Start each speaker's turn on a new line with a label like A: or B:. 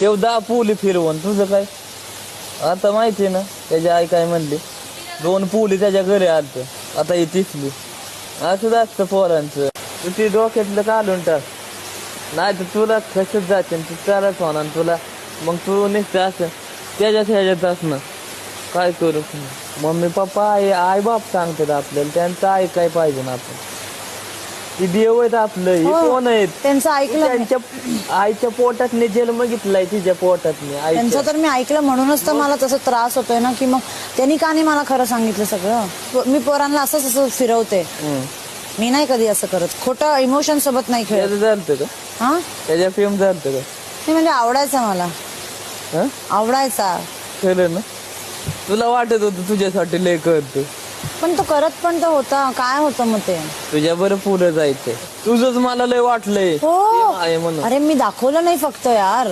A: तेवढा पोली फिरवून तुझं काय आता माहिती ना त्याची आई काय म्हणली 2 पोली त्याच्या घरी आलत आता ही तिसली असं असतं पोरांचं तू ती डोक्यातलं काढून टाक नाही तर तुला कसंच जाते तू त्यालाच होणार तुला मग तू निघते असं ह्याच्यात असणं काय करू मम्मी पप्पा आई बाप सांगतात आपल्याला त्यांचं आई काय पाहिजे ना आपण ती देव आहेत आपलं हे कोण आहेत
B: त्यांचं ऐकलं
A: त्यांच्या आईच्या पोटात जन्म घेतलाय तिच्या पोटात
B: त्यांचं तर मी ऐकलं म्हणूनच तर मला तसं त्रास होतोय ना की मग त्यांनी का नाही मला खरं सांगितलं सगळं मी पोरांना असं फिरवते मी नाही कधी असं करत खोटं इमोशन सोबत नाही खेळत
A: झालं का
B: हा
A: त्याच्या फेम झालं का
B: नाही म्हणजे आवडायचा मला आवडायचा
A: खरं ना तुला वाटत होतं तुझ्यासाठी लय करतो
B: पण तो करत पण तर होता काय होतं मग ते
A: तुझ्या बरं पुढे जायचंय तुझंच मला लय वाटलंय
B: हो
A: आहे म्हणून
B: अरे मी दाखवलं नाही फक्त यार